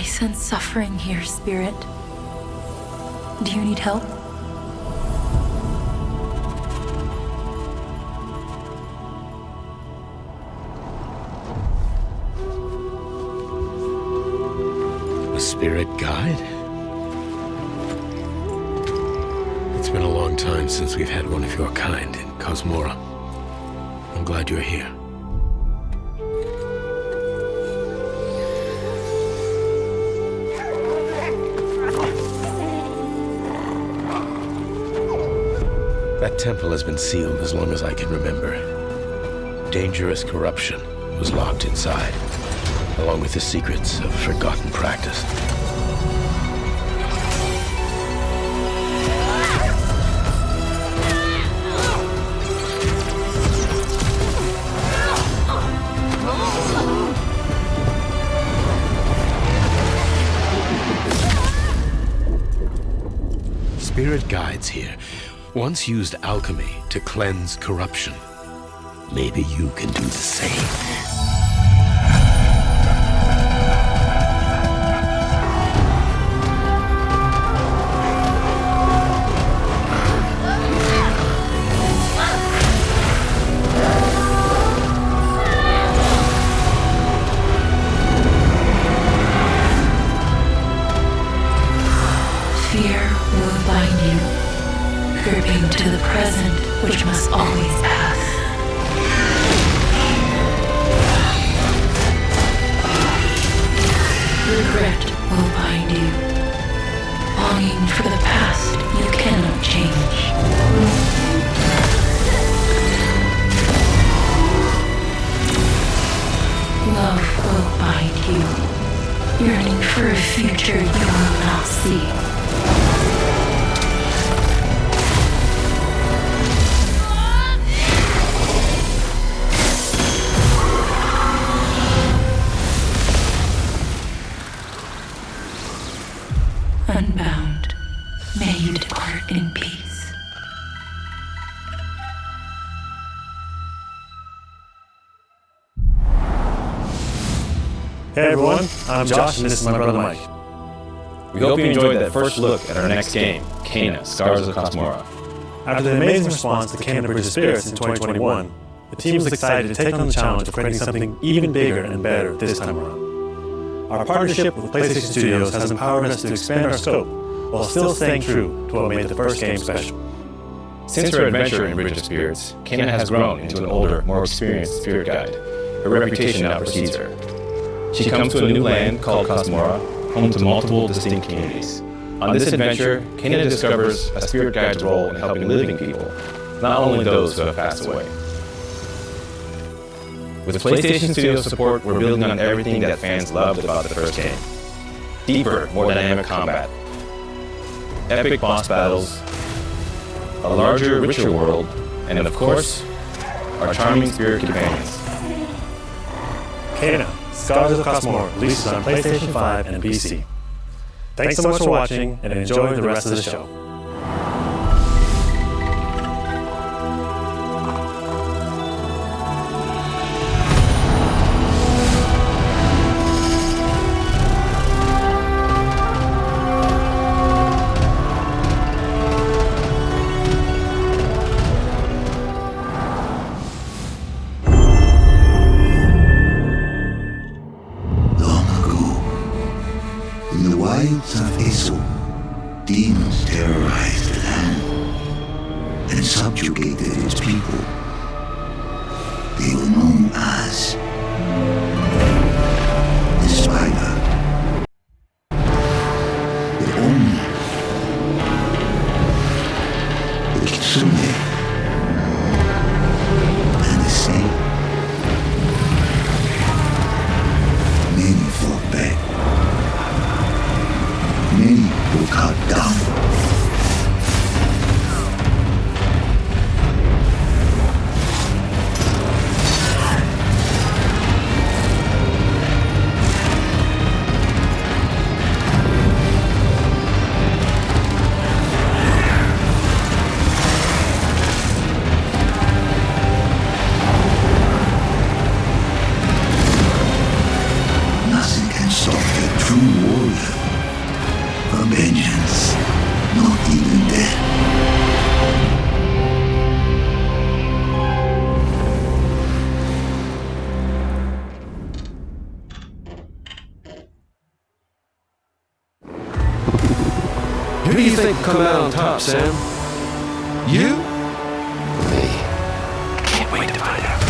sense suffering here, Spirit. Do you need help? A spirit guide? It's been a long time since we've had one of your kind in Cosmora. I'm glad you're here. That temple has been sealed as long as I can remember. Dangerous corruption was locked inside, along with the secrets of a forgotten practice. Spirit guides here once used alchemy to cleanse corruption. Maybe you can do the same. Gripping to the present, which must always pass. Regret will bind you. Longing for the past you cannot change. Love will bind you. Yearning for a future you will not see. Unbound, may you depart in peace. Hey everyone, I'm Josh and this is my brother Mike. We hope you enjoyed that first look at our next game, Cana, Scars of Cosmora. After the amazing response to Cana Bridge of Spirits in 2021, the team was excited to take on the challenge of creating something even bigger and better this time around. Our partnership with PlayStation Studios has empowered us to expand our scope while still staying true to what made the first game special. Since her adventure in Bridge of Spirits, Cana has grown into an older, more experienced spirit guide. Her reputation now precedes her. She comes to a new land called Cosmora, home to multiple distinct communities. On this adventure, Cana discovers a spirit guide's role in helping living people, not only those who have passed away. With PlayStation Studios support, we're building on everything that fans loved about the first game. Deeper, more dynamic combat, epic boss battles, a larger, richer world, and of course, our charming spirit companions. Cana, Scars of Cosmora releases on PlayStation 5 and PC. Thanks so much for watching and enjoy the rest of the show. Demons terrorized the land and subjugated its people. They were known as the Spider, the Oni, the Kitsune, and the Snake. Many fought back. Many were cut down. come out on top, Sam? You? Me. Can't wait to find out.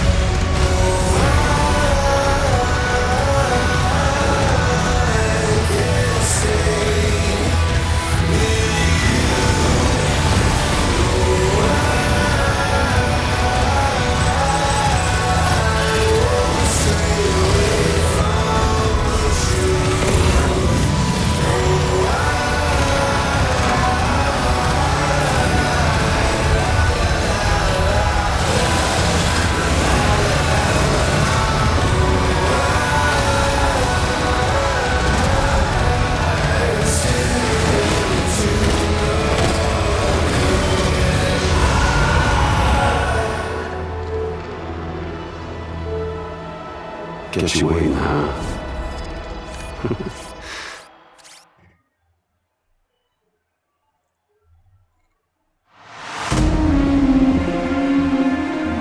Get you waiting, huh?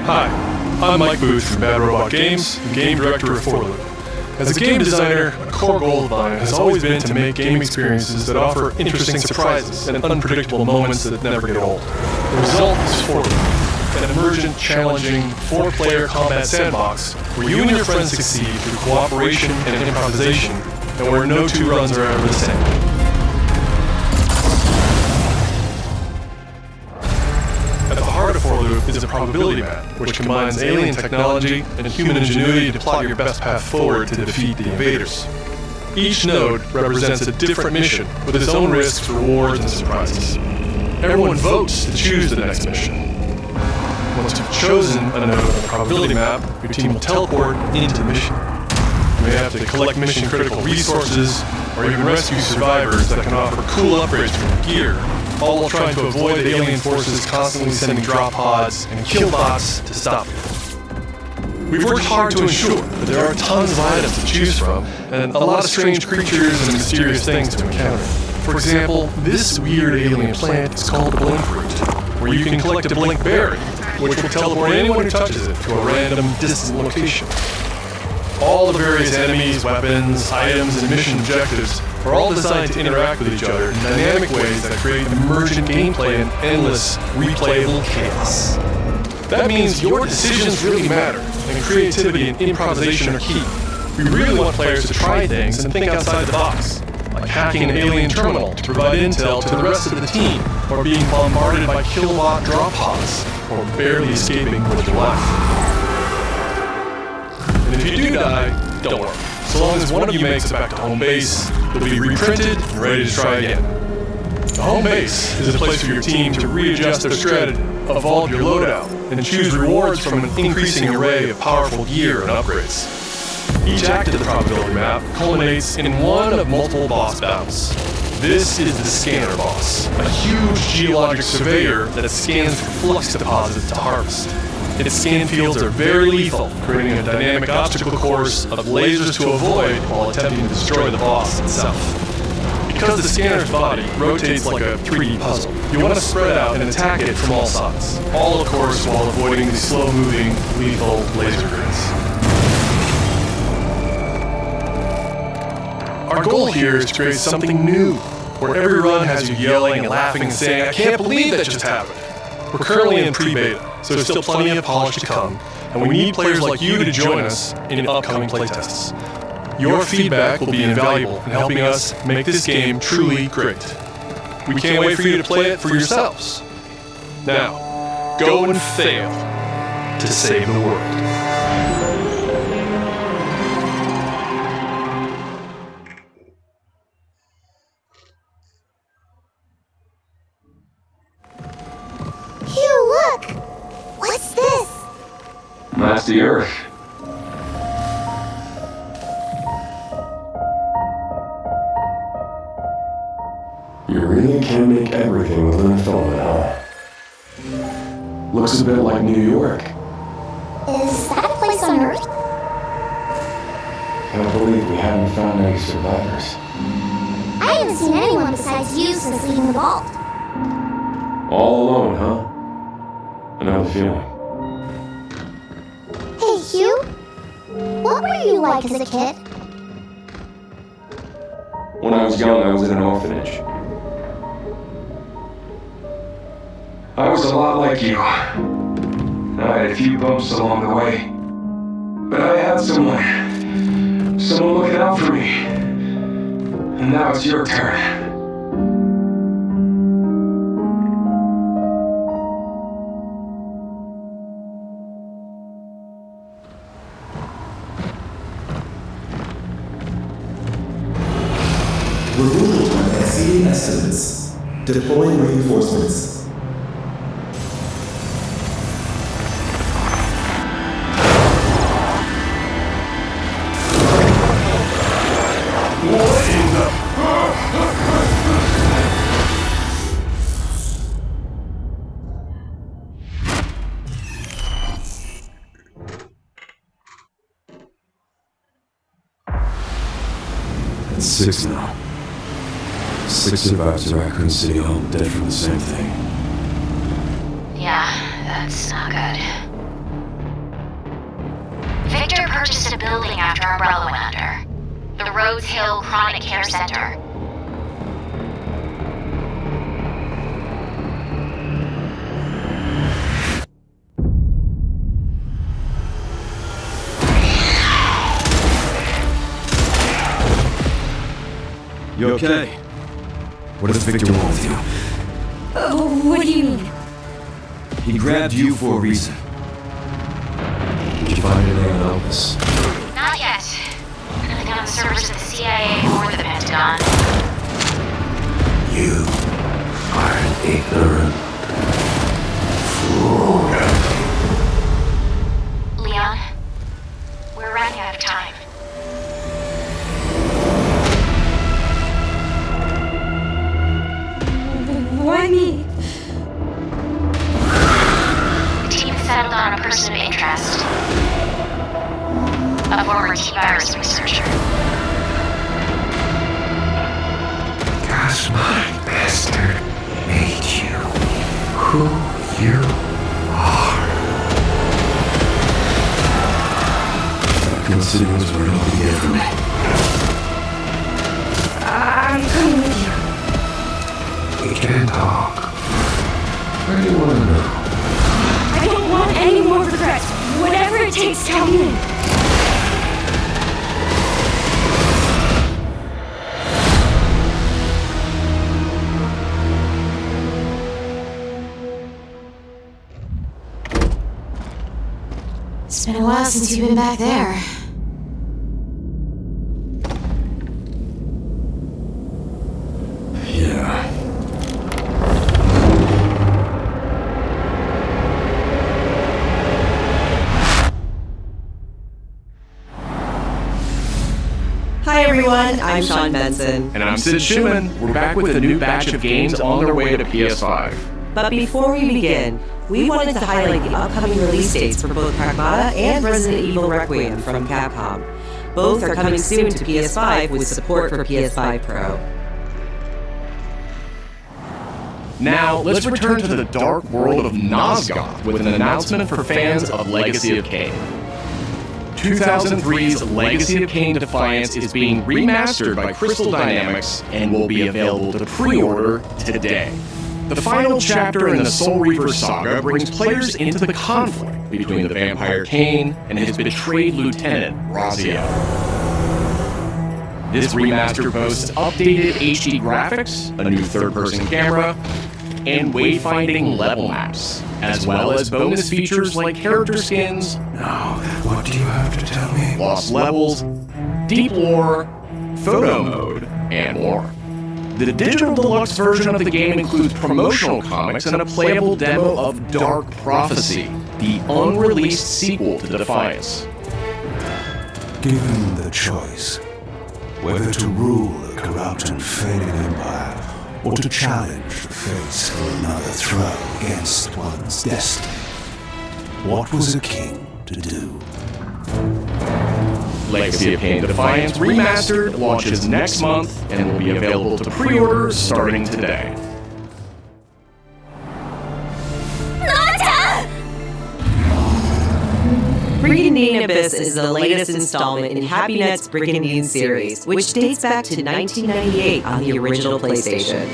Hi, I'm Mike Booth from Bad Robot Games, and Game Director of Forloop. As a game designer, a core goal of mine has always been to make game experiences that offer interesting surprises and unpredictable moments that never get old. The result is Forloop, an emergent, challenging, 4-player combat sandbox where you and your friends succeed through cooperation and improvisation, and where no two runs are ever the same. At the heart of Forloop is a probability map, which combines alien technology and human ingenuity to plot your best path forward to defeat the invaders. Each node represents a different mission, with its own risks, rewards, and surprises. Everyone votes to choose the next mission. Once you've chosen a node on the probability map, your team will teleport into the mission. You may have to collect mission-critical resources, or even rescue survivors that can offer cool upgrades from your gear, all while trying to avoid the alien forces constantly sending drop pods and kill bots to stop you. We've worked hard to ensure that there are tons of items to choose from, and a lot of strange creatures and mysterious things to encounter. For example, this weird alien plant is called the Blink Fruit, where you can collect a Blink Berry, which will teleport anyone who touches it to a random, distant location. All the various enemies, weapons, items, and mission objectives are all designed to interact with each other in dynamic ways that create emergent gameplay and endless, replayable chaos. That means your decisions really matter, and creativity and improvisation are key. We really want players to try things and think outside the box, like hacking an alien terminal to provide intel to the rest of the team, or being bombarded by kill-bot drop pods, or barely escaping with your life. And if you do die, don't worry. So long as one of you makes it back to home base, you'll be reprinted and ready to try again. The home base is a place for your team to readjust their strategy, evolve your loadout, and choose rewards from an increasing array of powerful gear and upgrades. Each act of the probability map culminates in one of multiple boss battles. This is the Scanner Boss, a huge geologic surveyor that scans for flux deposits to harvest. Its scan fields are very lethal, creating a dynamic obstacle course of lasers to avoid while attempting to destroy the boss itself. Because the scanner's body rotates like a 3D puzzle, you want to spread out and attack it from all sides, all of course while avoiding the slow-moving, lethal laser grids. Our goal here is to create something new, where every run has you yelling and laughing and saying, "I can't believe that just happened." We're currently in pre-beta, so there's still plenty of polish to come, and we need players like you to join us in upcoming playtests. Your feedback will be invaluable in helping us make this game truly great. We can't wait for you to play it for yourselves. Now, go and fail to save the world. That's the Earth. You really can make everything within a filament, huh? Looks a bit like New York. Is that a place on Earth? Can't believe we haven't found any survivors. I haven't seen anyone besides you since leaving the vault. All alone, huh? Another feeling. Hey, Hugh. What were you like as a kid? When I was young, I was in an orphanage. I was a lot like you. I had a few bumps along the way. But I had someone looking out for me. And now it's your turn. Removal of exceeding estimates. Deploying reinforcements. What in the... It's 6 now. 6 survivors of Raccoon City home dead from the same thing. Yeah, that's not good. Victor purchased a building after Umbrella went under. The Rhodes Hill Chronic Care Center. You okay? What does Victor want with you? What do you mean? He grabbed you for a reason. Did you find anything on Elvis? Not yet. Nothing on the servers of the CIA or the Pentagon. You are an ignorant fool. Leon, we're running out of time. Why me? The team settled on a person of interest. A former T-virus researcher. Cause my master made you who you are. Raccoon City was where it all began for me. I'm coming with you. We can talk. What do you want to know? I don't want any more regrets. Whatever it takes, tell me. It's been a while since you've been back there. Yeah. Hi everyone, I'm Sean Benson. And I'm Sid Schumann. We're back with a new batch of games on their way to PS5. But before we begin, we wanted to highlight the upcoming release dates for both Pragmata and Resident Evil Requiem from Capcom. Both are coming soon to PS5 with support for PS5 Pro. Now, let's return to the dark world of Nosgoth with an announcement for fans of Legacy of Kain. 2003's Legacy of Kain Defiance is being remastered by Crystal Dynamics and will be available to pre-order today. The final chapter in the Soul Reaver saga brings players into the conflict between the vampire Kain and his betrayed lieutenant, Razio. This remaster boasts updated HD graphics, a new third-person camera, and wayfinding level maps, as well as bonus features like character skins, Now, what do you have to tell me? lost levels, deep lore, photo mode, and more. The digital deluxe version of the game includes promotional comics and a playable demo of Dark Prophecy, the unreleased sequel to Defiance. Given the choice, whether to rule a corrupt and fading empire, or to challenge the fates for another throw against one's destiny, what was a king to do? Legacy of Kain Defiance Remastered launches next month and will be available to pre-order starting today. Brigandine Abyss is the latest installment in HappyNet's Brigandine series, which dates back to 1998 on the original PlayStation.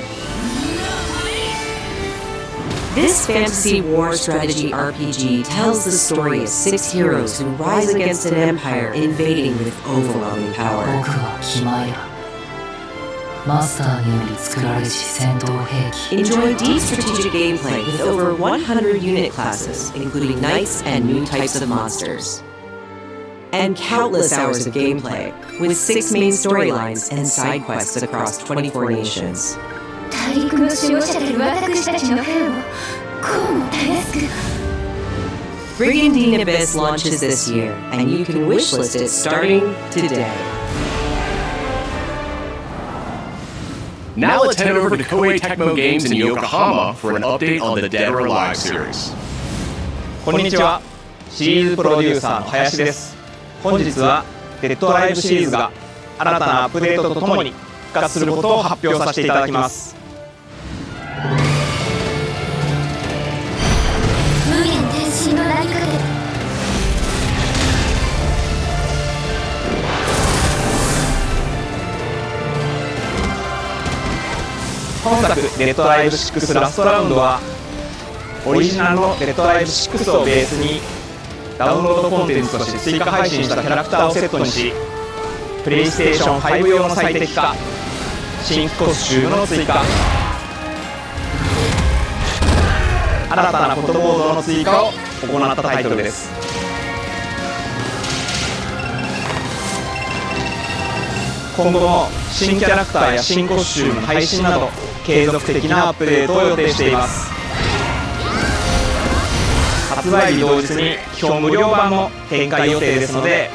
This fantasy war strategy RPG tells the story of 6 heroes who rise against an empire invading with overwhelming power. 僕はキマイラ。マスターにより作られし戦闘兵器。 Enjoy deep strategic gameplay with over 100 unit classes, including knights and new types of monsters. And countless hours of gameplay, with 6 main storylines and side quests across 24 nations. 大陸の守護者で私たちの兵をこうもたやすく Brigandine Abyss launches this year, and you can wishlist it starting today. Now let's head over to Koei Tecmo Games in Yokohama for an update on the Dead or Alive series. こんにちは。シリーズプロデューサーの林です。本日はデッドアライブシリーズが新たなアップデートとともに復活することを発表させていただきます。無限転身の名にかけて本作デッドアライブ6ラストラウンドはオリジナルのデッドアライブ6をベースにダウンロードコンテンツとして追加配信したキャラクターをセットにし、プレイステーション5用の最適化、新コスチュームの追加、新たなフォトボードの追加を行ったタイトルです。今後も新キャラクターや新コスチュームの配信など継続的なアップデートを予定しています。発売日同日に基本無料版も展開予定ですので、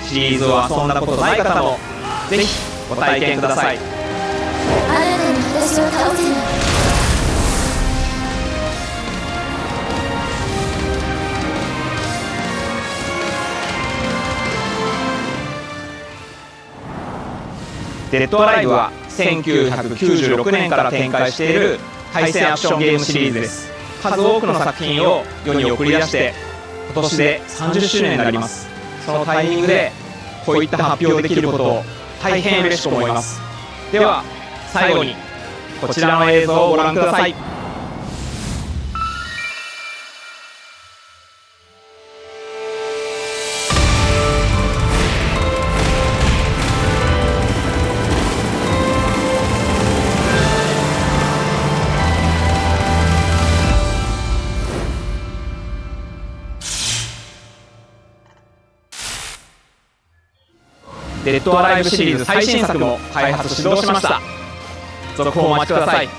シリーズを遊んだことない方もぜひご体験ください。あなたに私を倒せない。デッドアライブは1996年から展開している対戦アクションゲームシリーズです。数多くの作品を世に送り出して今年で30周年になります。そのタイミングでこういった発表できることを大変嬉しく思います。では最後にこちらの映像をご覧ください。デッドアライブシリーズ最新作も開発始動しました。続報をお待ちください。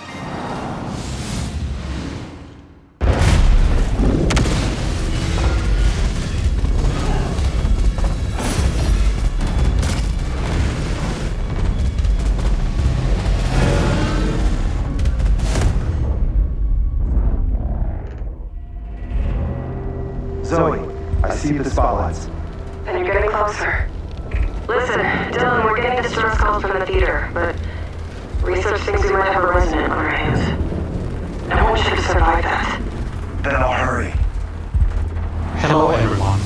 Zoe, I see the spotlights. And you're getting closer. Listen, Dylan, we're getting distress calls from the theater, but research thinks we might have a resident on our hands. I want you to survive that. Then I'll hurry. Hello everyone.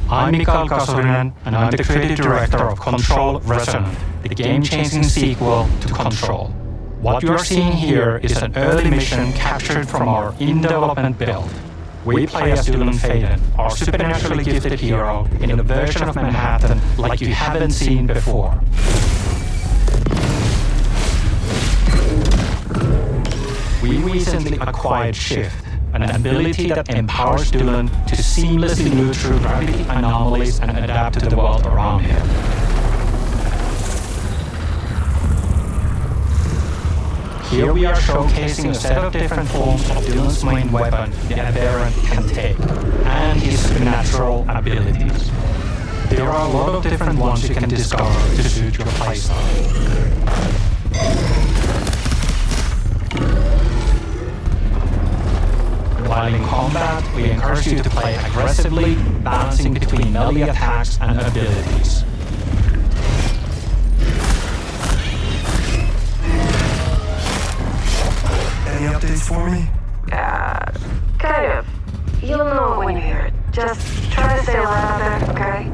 I'm Mikael Kasurinen, and I'm the creative director of Control Resonant, the game-changing sequel to Control. What you are seeing here is an early mission captured from our in-development build. We play as Dylan Faden, our supernaturally gifted hero, in a version of Manhattan like you haven't seen before. We recently acquired Shift, an ability that empowers Dylan to seamlessly move through gravity anomalies and adapt to the world around him. Here we are showcasing a set of different forms of Dylan's main weapon, the Aberrant, can take, and his supernatural abilities. There are a lot of different ones you can discover to suit your playstyle. While in combat, we encourage you to play aggressively, balancing between melee attacks and abilities. Any updates for me? Kind of. You'll know it when you hear it. Just try to stay alive out there, okay?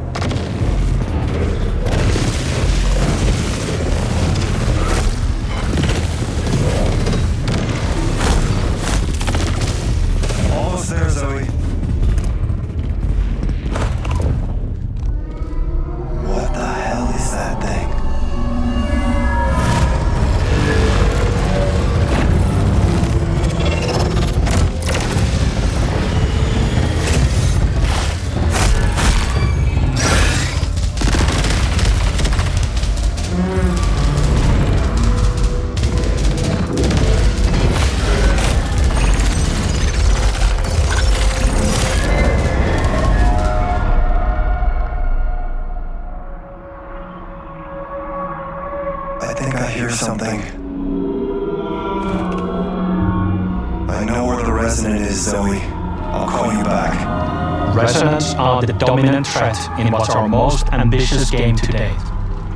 I know where the Resonant is, Zoe. I'll call you back. Resonants are the dominant threat in what's our most ambitious game to date.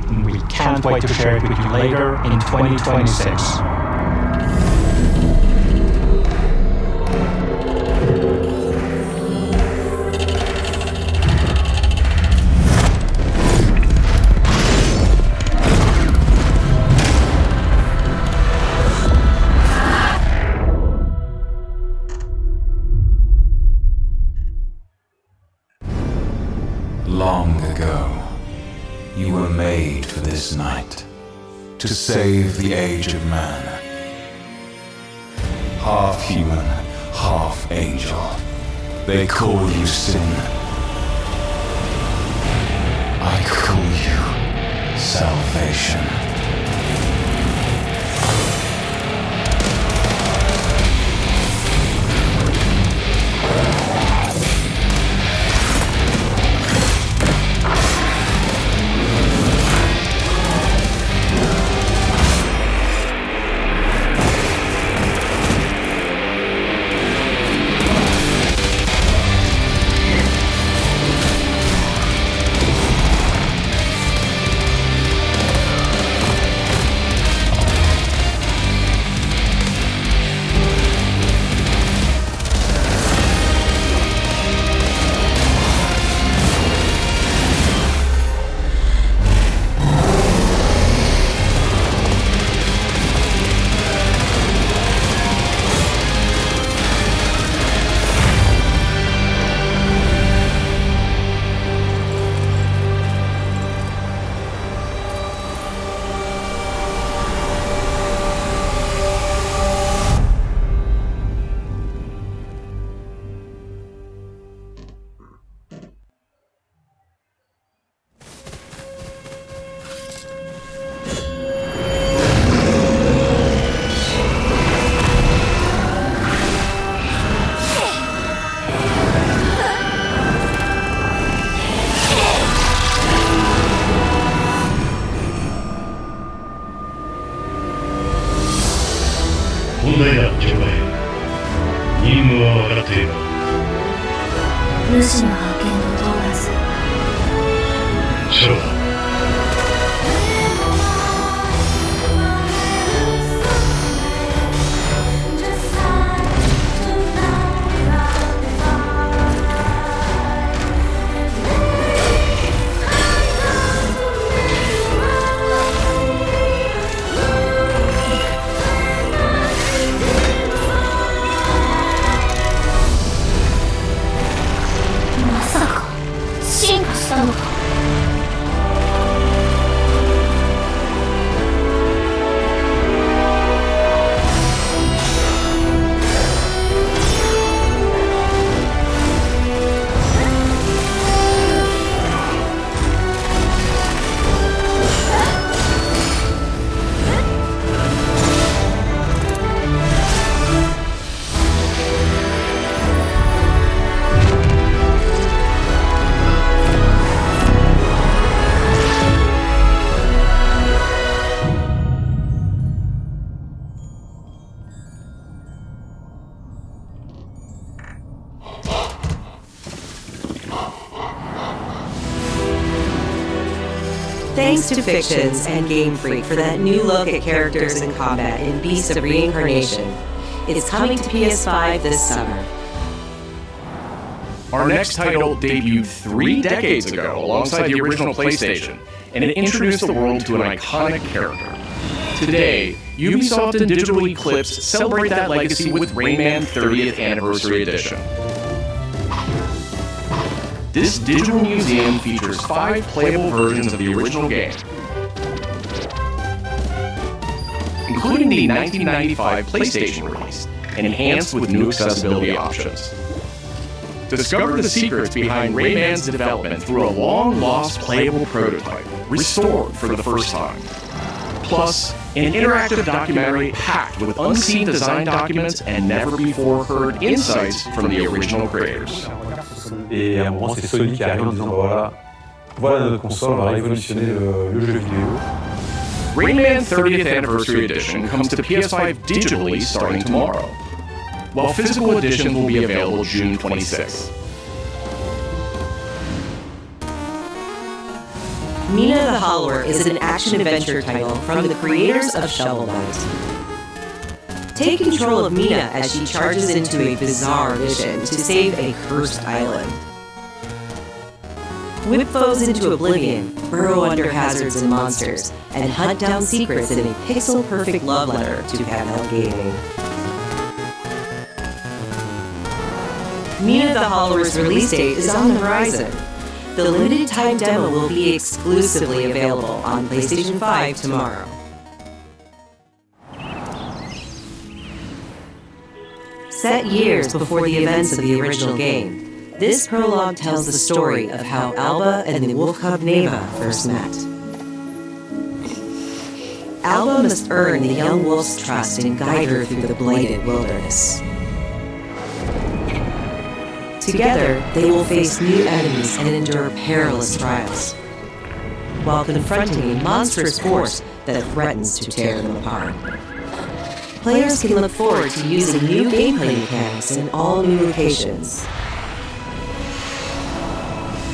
And we can't wait to share it with you later in 2026. Long ago, you were made for this night, to save the age of man. Half human, half angel, they call you sin. I call you salvation. Thanks to Fictions and Game Freak for that new look at characters and combat in Beasts of Reincarnation. It's coming to PS5 this summer. Our next title debuted 3 decades ago alongside the original PlayStation, and it introduced the world to an iconic character. Today, Ubisoft and Digital Eclipse celebrate that legacy with Rayman 30th Anniversary Edition. This digital museum features 5 playable versions of the original game, including the 1995 PlayStation release, and enhanced with new accessibility options. Discover the secrets behind Rayman's development through a long-lost playable prototype, restored for the first time. Plus, an interactive documentary packed with unseen design documents and never-before-heard insights from the original creators. Et à un moment, c'est Sony qui arrive en disant voilà notre console, on va révolutionner le jeu vidéo. Rayman 30th Anniversary Edition comes to PS5 digitally starting tomorrow. while physical editions will be available June 26th. Mina the Hollower is an action-adventure title from the creators of Shovel Knight. Take control of Mina as she charges into a bizarre mission to save a cursed island. Whip foes into oblivion, burrow under hazards and monsters, and hunt down secrets in a pixel-perfect love letter to handheld gaming. Mina the Hollower's release date is on the horizon. The limited-time demo will be exclusively available on PlayStation 5 tomorrow. Set years before the events of the original game, this prologue tells the story of how Alba and the wolf cub Neva first met. Alba must earn the young wolf's trust and guide her through the blighted wilderness. Together, they will face new enemies and endure perilous trials, while confronting a monstrous force that threatens to tear them apart. Players can look forward to using new gameplay mechanics in all new locations.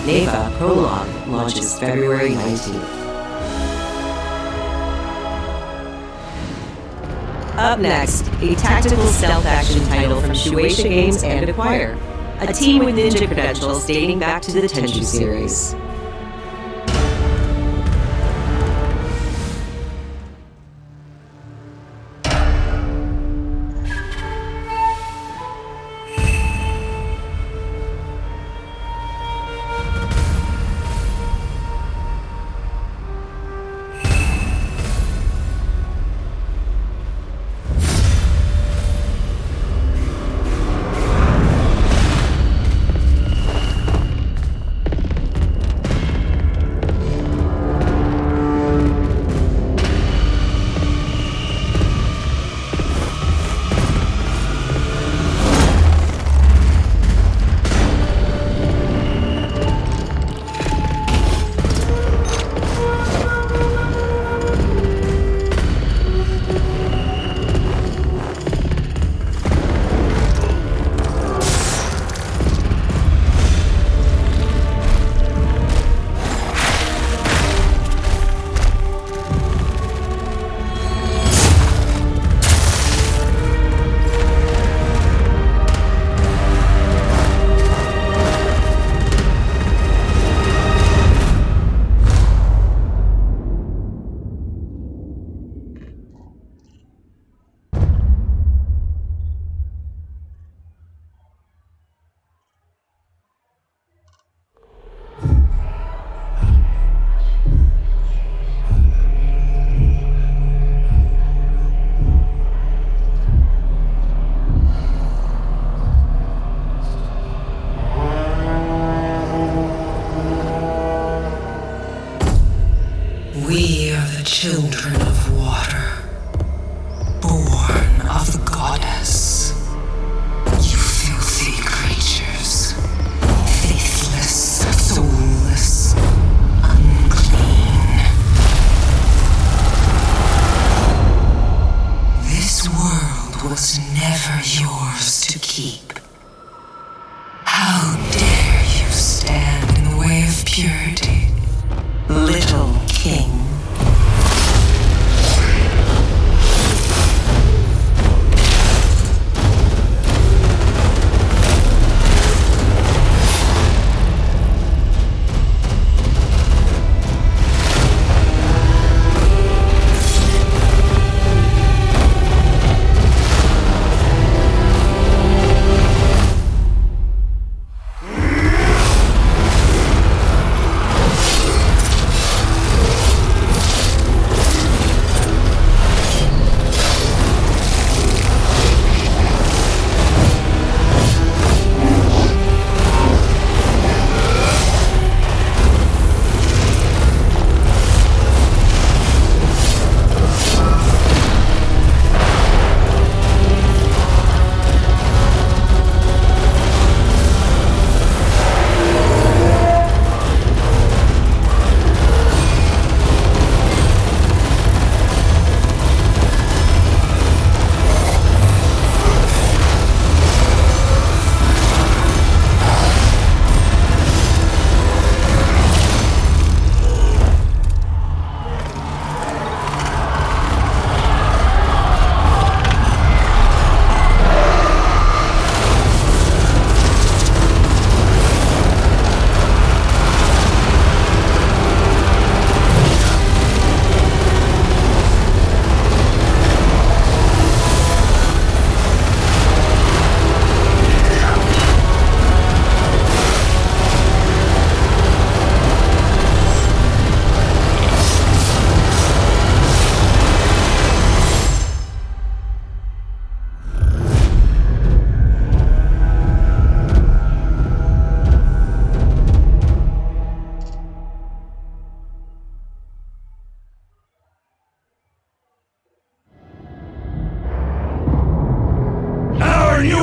Neva Prologue launches February 19th. Up next, a tactical stealth action title from Shueisha Games and Acquire, a team with ninja credentials dating back to the Tenchu series. We are the children of water, born of the goddess. You filthy creatures, faithless, soulless, unclean. This world was never yours to keep. How dare you stand in the way of purity, little king?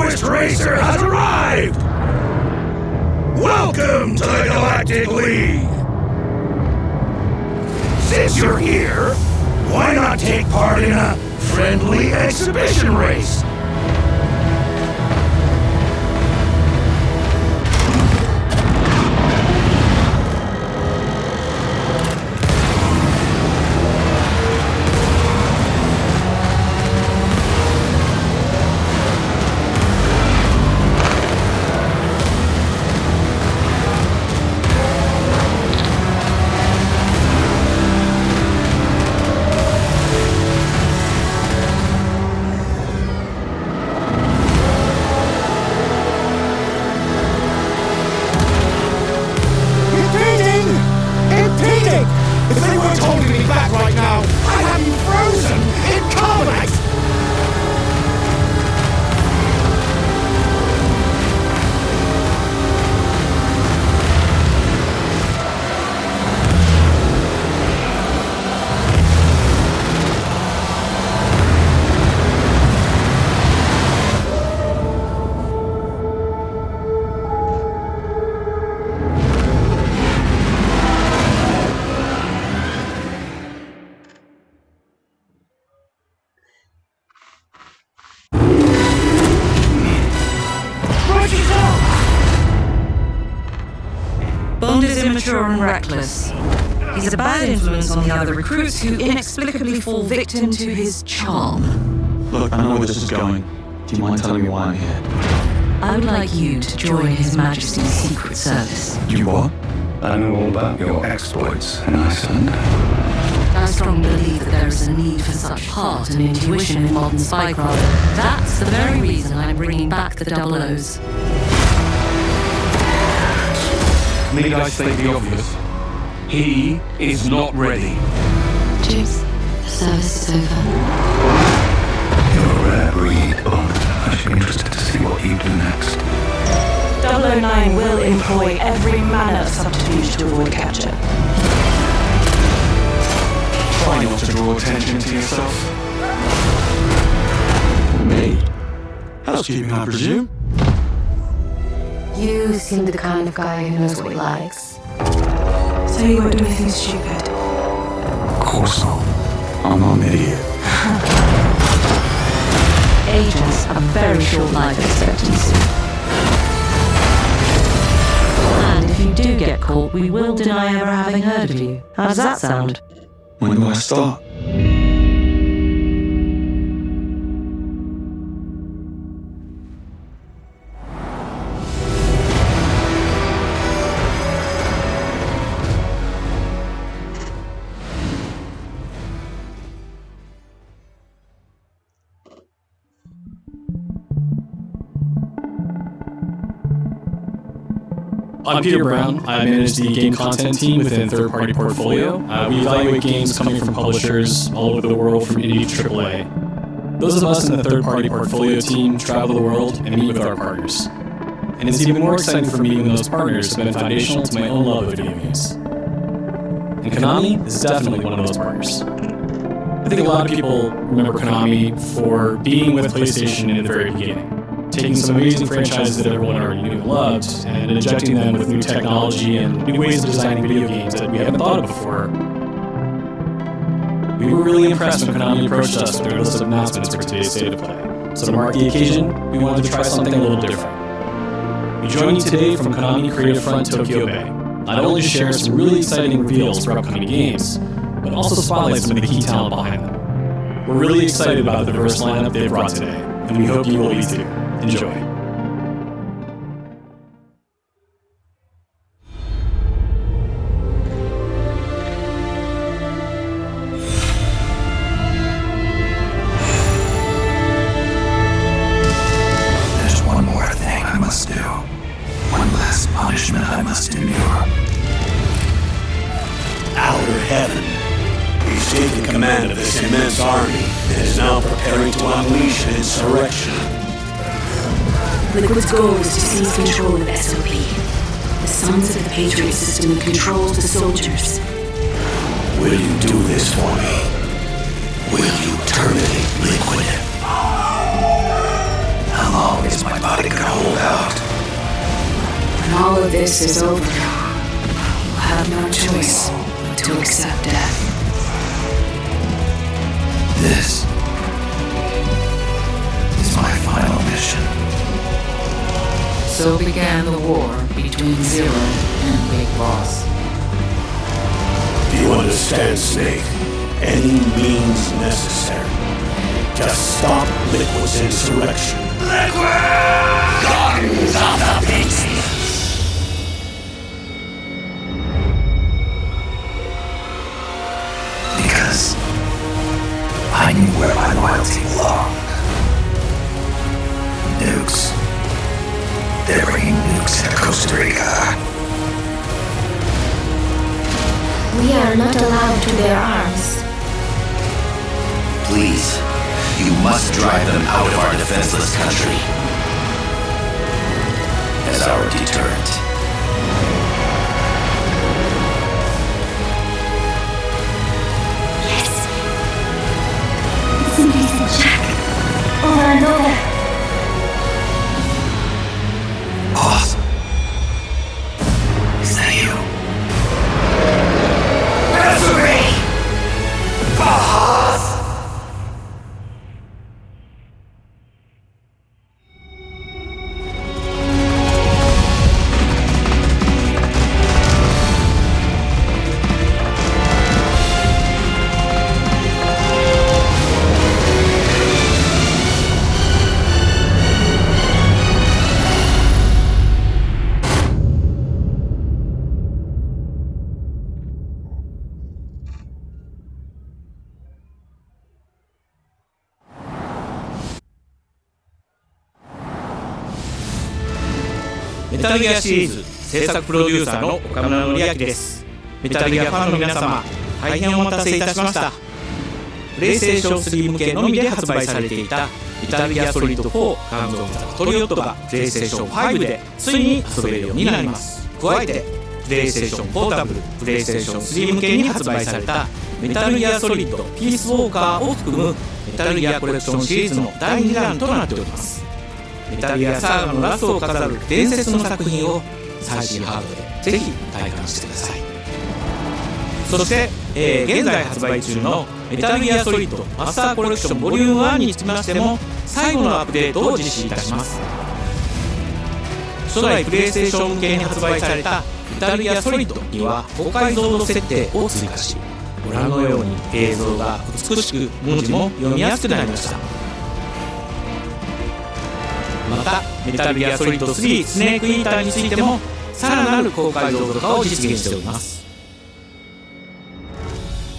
newest racer has arrived! Welcome to the Galactic League! Since you're here, why not take part in a friendly exhibition race? Bond is immature and reckless. He's a bad influence on the other recruits who inexplicably fall victim to his charm. Look, I know where this is going. Do you mind telling me why I'm here? I would like you to join His Majesty's Secret Service. You what? I know all about your exploits in Iceland. I strongly believe that there is a need for such heart and intuition in modern spycraft. That's the very reason I'm bringing back the Double O's. Need I state the obvious? He is not ready. James, the service is over. You're a rare breed, Bond. I should be interested to see what you do next. 009 will employ every manner of subterfuge to avoid capture. Try not to draw attention to yourself. Me? Housekeeping, I presume? You seem the kind of guy who knows what he likes. So you won't do anything stupid? Of course not. I'm not an idiot. Agents have a very short life expectancy. And if you do get caught, we will deny ever having heard of you. How does that sound? When do I start? I'm Peter Brown. I manage the game content team within Third-Party Portfolio. We evaluate games coming from publishers all over the world, from indie to AAA. Those of us in the Third-Party Portfolio team travel the world and meet with our partners. And it's even more exciting for me when those partners have been foundational to my own love of video games. And Konami is definitely one of those partners. I think a lot of people remember Konami for being with PlayStation in the very beginning, taking some amazing franchises that everyone already knew and loved, and injecting them with new technology and new ways of designing video games that we haven't thought of before. We were really impressed when Konami approached us with their list of announcements for today's State of Play. So to mark the occasion, we wanted to try something a little different. We join you today from Konami Creative Front Tokyo Bay, not only to share some really exciting reveals for upcoming games, but also spotlight some of the key talent behind them. We're really excited about the diverse lineup they've brought today, and we hope you will be too. Enjoy. There's one more thing I must do. One last punishment I must endure. Outer Heaven. He's taken command of this immense army and is now preparing to unleash an insurrection. Liquid's goal is to seize control of SOP. The sons of the Patriot system that controls the soldiers. Will you do this for me? Will you terminate Liquid? How long is my body gonna hold out? When all of this is over, we'll have no choice but to accept death. This is my final mission. So began the war between Zero and Big Boss. Do you understand, Snake? Any means necessary. Just stop Liquid's insurrection. Liquid! Guardians of the Peace! Because I knew where my loyalty belonged. Nukes. They're bringing nukes to Costa Rica. We are not allowed to bear arms. Please, you must drive them out of our defenseless country as our deterrent. Yes. Somebody's in check. Over and over. Boss, is that you? Referee! Boss!メタルギアシリーズ制作プロデューサーの岡村紀明です。メタルギアファンの皆様、大変お待たせいたしました。プレイステーション3向けのみで発売されていたメタルギアソリッド4ガンズ・オブ・ザ・トリオットがプレイステーション5でついに遊べるようになります。加えてプレイステーションポータブル、プレイステーション3向けに発売されたメタルギアソリッドピースウォーカーを含むメタルギアコレクションシリーズの第2弾となっております。メタルギアサーガのラストを飾る伝説の作品を最新ハードでぜひ体感してください。そして、現在発売中のメタルギアソリッドマスターコレクションボリューム1につきましても最後のアップデートを実施いたします。初代プレイステーション向けに発売されたメタルギアソリッドには高解像度設定を追加し、ご覧のように映像が美しく文字も読みやすくなりました。またメタルギアソリッド3スネークイーターについてもさらなる高解像度化を実現しております。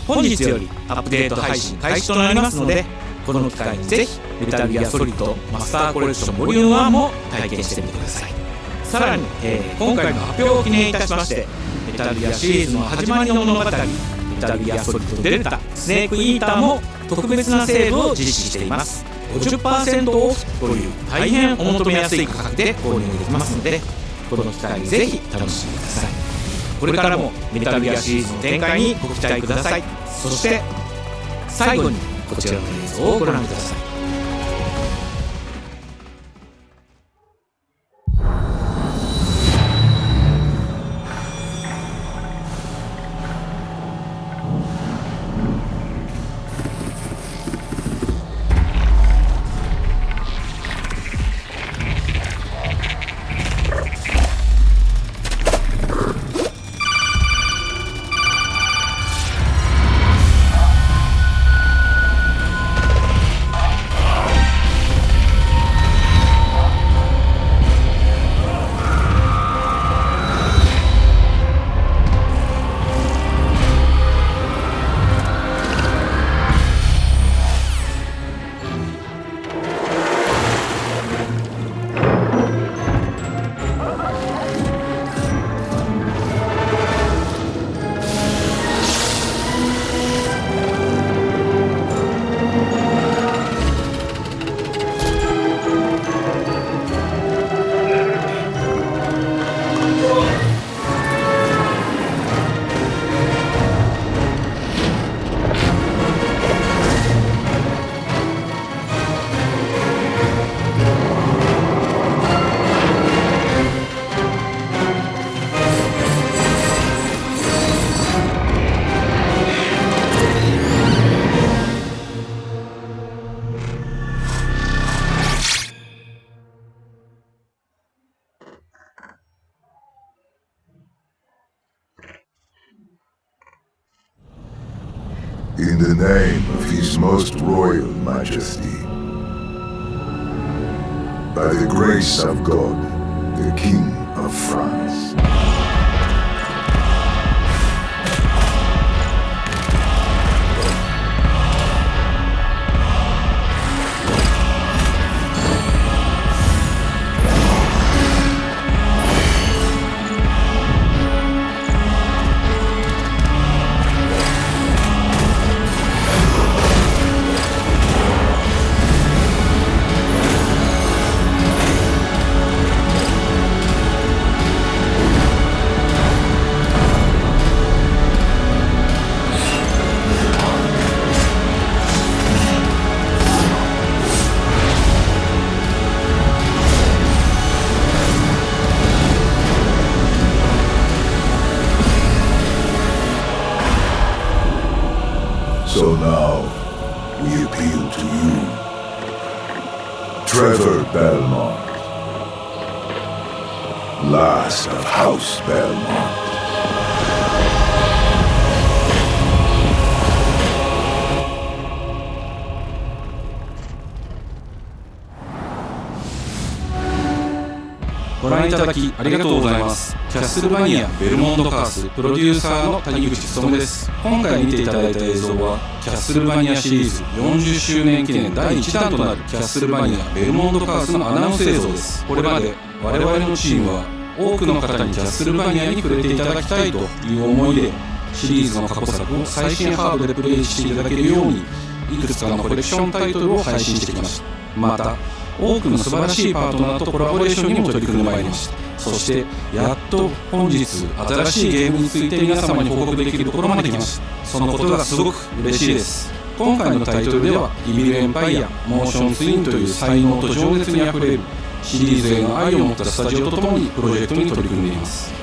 本日よりアップデート配信開始となりますので、この機会にぜひメタルギアソリッドマスターコレクションボリューム1も体験してみてください。さらに、今回の発表を記念いたしまして、メタルギアシリーズの始まりの物語メタルギアソリッドデルタスネークイーターも特別なセールを実施しています。50% オフという大変お求めやすい価格で購入できますので、この機会にぜひ楽しんでください。これからもメタルギアシリーズの展開にご期待ください。そして最後にこちらの映像をご覧ください。In the name of His Most Royal Majesty, by the grace of God, the King of France. So now, we appeal to you, Trevor Belmont, last of House Belmont.ご覧いただきありがとうございます。キャッスルバニアベルモンドカースプロデューサーの谷口勉です。今回見ていただいた映像はキャッスルバニアシリーズ40周年記念第1弾となるキャッスルバニアベルモンドカースのアナウンス映像です。これまで我々のチームは多くの方にキャッスルバニアに触れていただきたいという思いでシリーズの過去作を最新ハードでプレイしていただけるようにいくつかのコレクションタイトルを配信してきました。また多くの素晴らしいパートナーとコラボレーションにも取り組んでまいりました。そしてやっと本日新しいゲームについて皆様に報告できるところまで来ました。そのことがすごく嬉しいです。今回のタイトルではイビルエンパイアモーションツインという才能と情熱にあふれるシリーズへの愛を持ったスタジオとともにプロジェクトに取り組んでいます。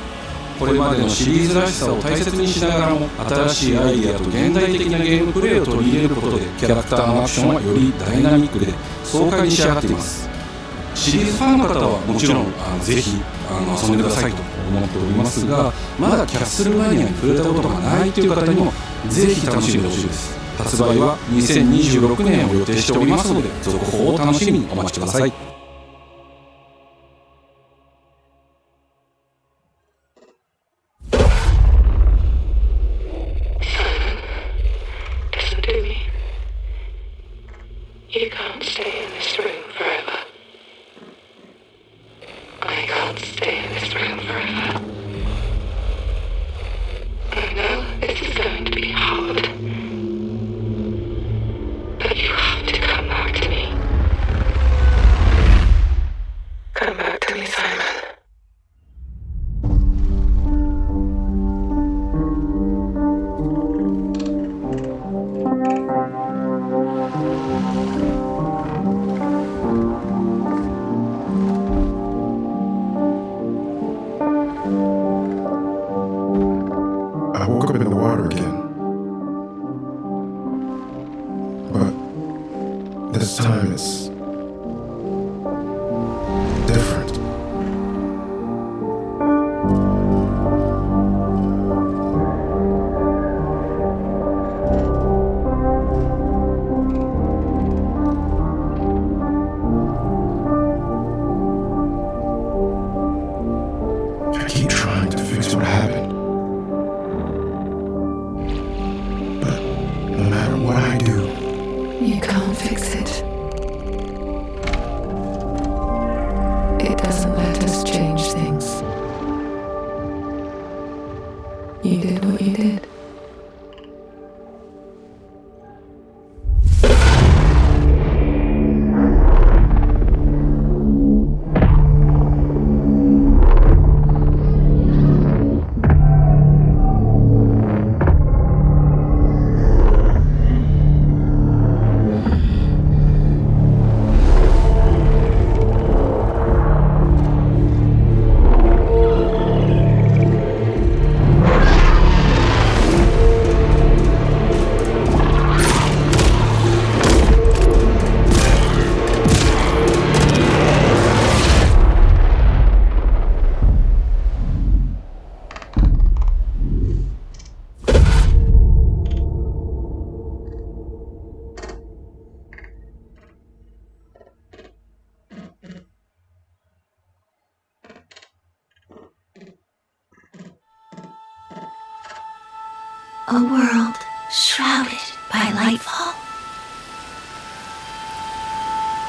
これまでのシリーズらしさを大切にしながらも新しいアイデアと現代的なゲームプレイを取り入れることでキャラクターのアクションはよりダイナミックで爽快に仕上がっています。シリーズファンの方はもちろんぜひ遊んでくださいと思っておりますが、まだキャッスルバニアに触れたことがないという方にもぜひ楽しんでほしいです。発売は2026年を予定しておりますので続報を楽しみにお待ちください。You can't stay in this room forever. I can't stay in this room forever. I know this is going to be hard. But you have to come back to me. Come back to me, Simon. I woke up in the water again. But this time it's different. I keep trying to fix what happened. No matter what I do, you can't fix it. It doesn't let us change things. You did what you did. A world shrouded by lightfall.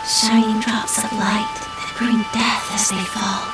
Shining drops of light that bring death as they fall.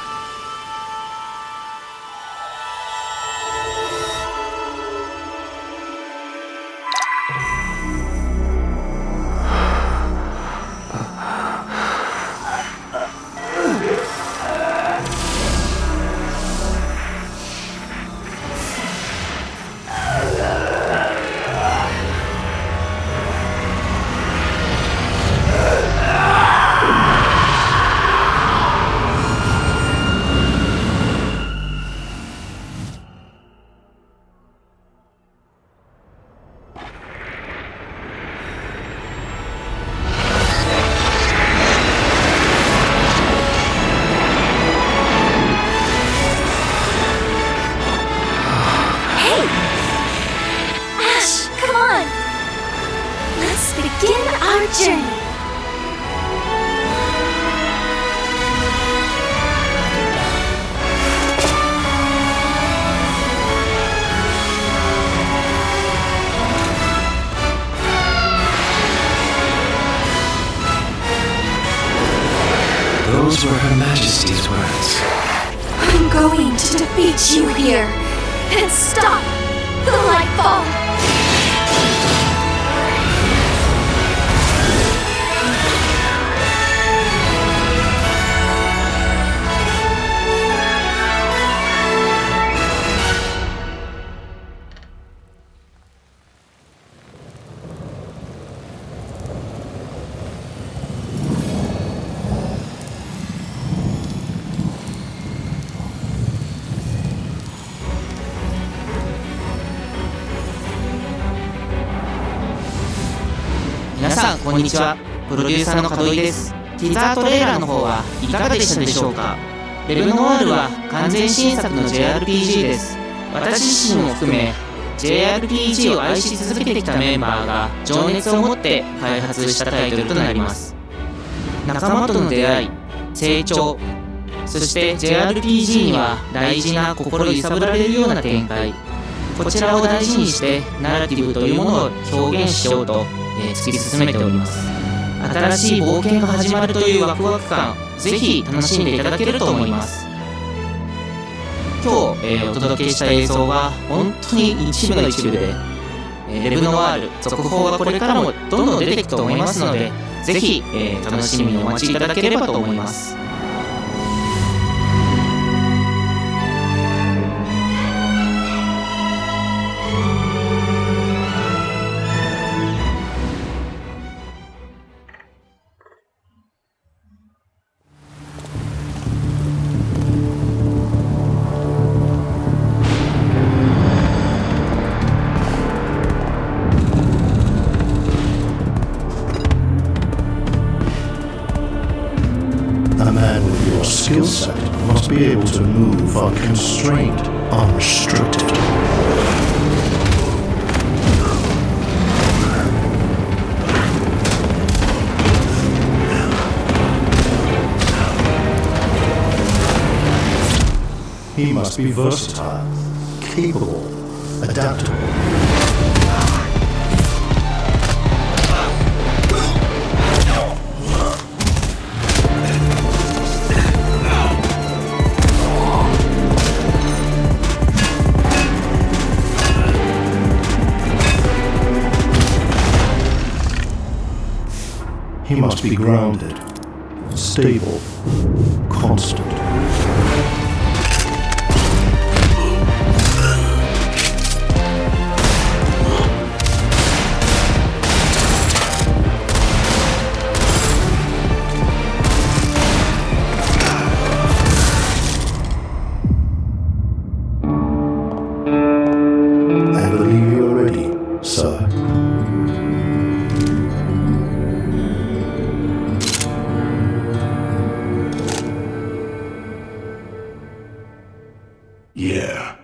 Those were Her Majesty's words. I'm going to defeat you here and stop the lightfall.皆さんこんにちは。プロデューサーの門井です。ティザートレーラーの方はいかがでしたでしょうか。レブノワールは完全新作の JRPG です。私自身も含め JRPG を愛し続けてきたメンバーが情熱を持って開発したタイトルとなります。仲間との出会い、成長、そして JRPG には大事な心揺さぶられるような展開、こちらを大事にしてナラティブというものを表現しようと突き進めております。新しい冒険が始まるというワクワク感、ぜひ楽しんでいただけると思います。今日、お届けした映像は本当に一部の一部で、レブノワール続報はこれからもどんどん出ていくと思いますので、ぜひ、楽しみにお待ちいただければと思います。Skill set must be able to move unconstrained, unrestricted. He must be versatile, capable, adaptable. He must be grounded, stable, constant. I believe you're ready, sir. Yeah.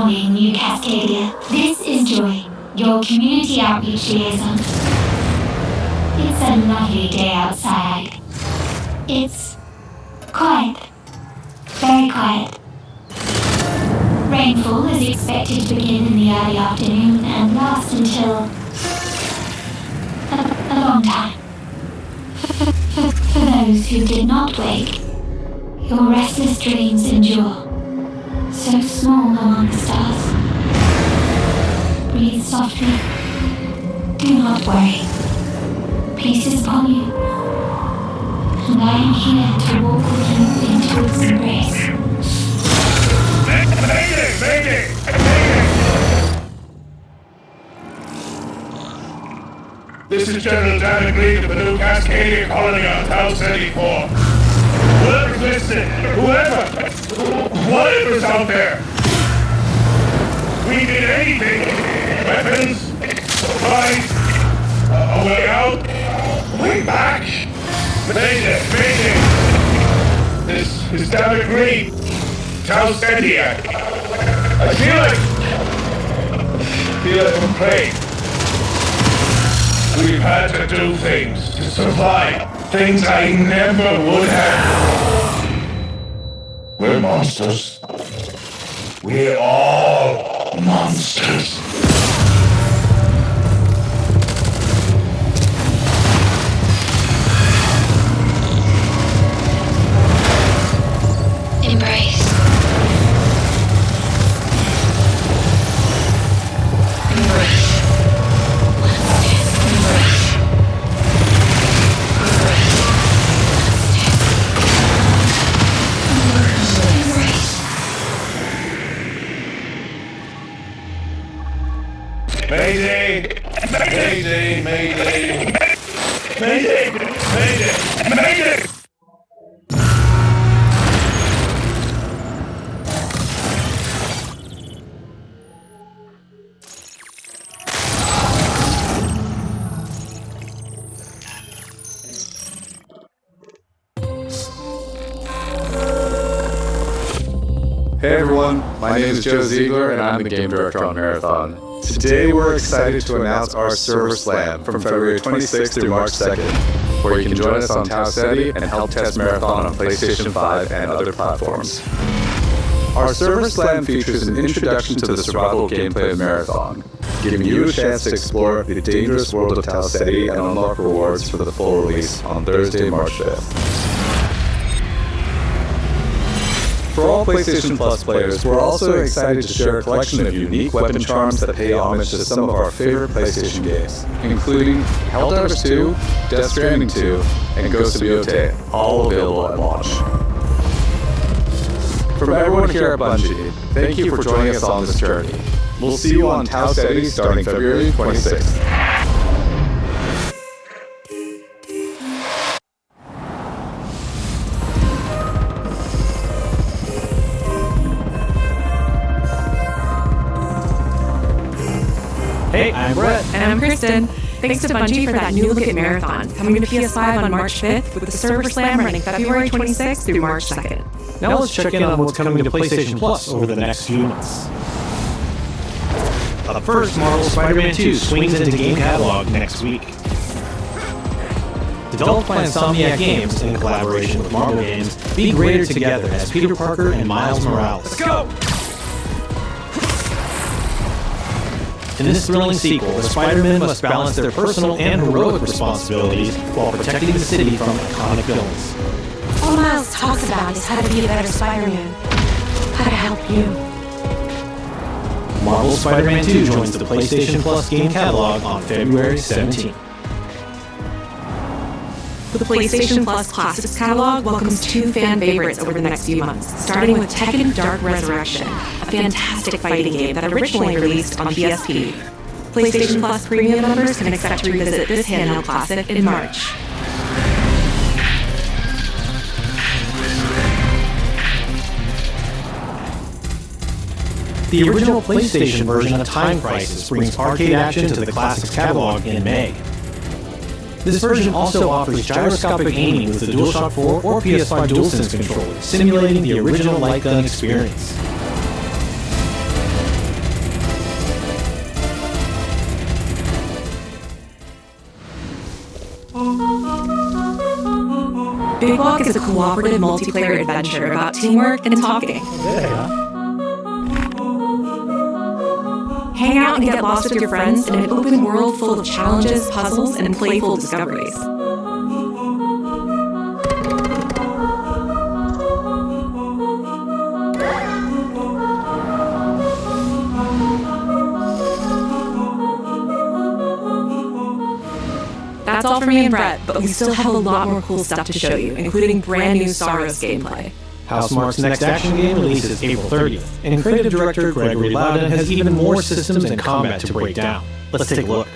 morning, New Cascadia. This is Joy, your community outreach liaison. It's a lovely day outside. It's quiet. Very quiet. Rainfall is expected to begin in the early afternoon and last until a long time. For those who did not wake, your restless dreams endure, so small among the stars. Breathe softly. Do not worry. Peace is upon you, and I am here to walk with you into its embrace. Mayday! Mayday! Mayday! This is General Dan Green of the new Cascadia colony on Tau 74. Whoever's listening, whatever's out there, we need anything. Weapons, supplies, a way out, a way back. Mayday! Mayday! This is Dan Green. Tau Sendia. I feel like we're praying. We've had to do things to survive. Things I never would have. We're monsters. We're all monsters. Embrace. Mayday! Mayday! Mayday! Mayday! Mayday! Mayday! Hey everyone, my name is Joe Ziegler and I'm the Game Director on Marathon. Today we're excited to announce our Server Slam from February 26th through March 2nd, where you can join us on Tau Ceti and help test Marathon on PlayStation 5 and other platforms. Our Server Slam features an introduction to the survival gameplay of Marathon, giving you a chance to explore the dangerous world of Tau Ceti and unlock rewards for the full release on Thursday, March 5th. For all PlayStation Plus players, we're also excited to share a collection of unique weapon charms that pay homage to some of our favorite PlayStation games, including Helldivers 2, Death Stranding 2, and Ghost of Yotei, all available at launch. From everyone here at Bungie, thank you for joining us on this journey. We'll see you on Tau Ceti starting February 26th. Hey, I'm Brett. And I'm Kristen. Thanks to Bungie for that new look at Marathon, coming to PS5 on March 5th with the Server Slam running February 26th through March 2nd. Now let's check in on what's coming to PlayStation Plus over the next few months. Up first, Marvel's Spider-Man 2 swings into game catalog next week. Developed by Insomniac Games in collaboration with Marvel Games, be greater together as Peter Parker and Miles Morales. Let's go! In this thrilling sequel, the Spider-Men must balance their personal and heroic responsibilities while protecting the city from iconic villains. All Miles talks about is how to be a better Spider-Man. How to help you. Marvel's Spider-Man 2 joins the PlayStation Plus game catalog on February 17th. The PlayStation Plus Classics catalog welcomes two fan favorites over the next few months, starting with Tekken Dark Resurrection, a fantastic fighting game that originally released on PSP. PlayStation Plus Premium members can expect to revisit this handheld classic in March. The original PlayStation version of Time Crisis brings arcade action to the Classics catalog in May. This version also offers gyroscopic aiming with the DualShock 4 or PS5 DualSense controller, simulating the original light gun experience. Big Walk is a cooperative multiplayer adventure about teamwork and talking. Hang out and get lost with your friends in an open world full of challenges, puzzles, and playful discoveries. That's all for me and Brett, but we still have a lot more cool stuff to show you, including brand new Saros gameplay. Housemarque's next action game releases April 30th, and creative director Gregory Loudon has even more systems and combat to break down. Let's take a look.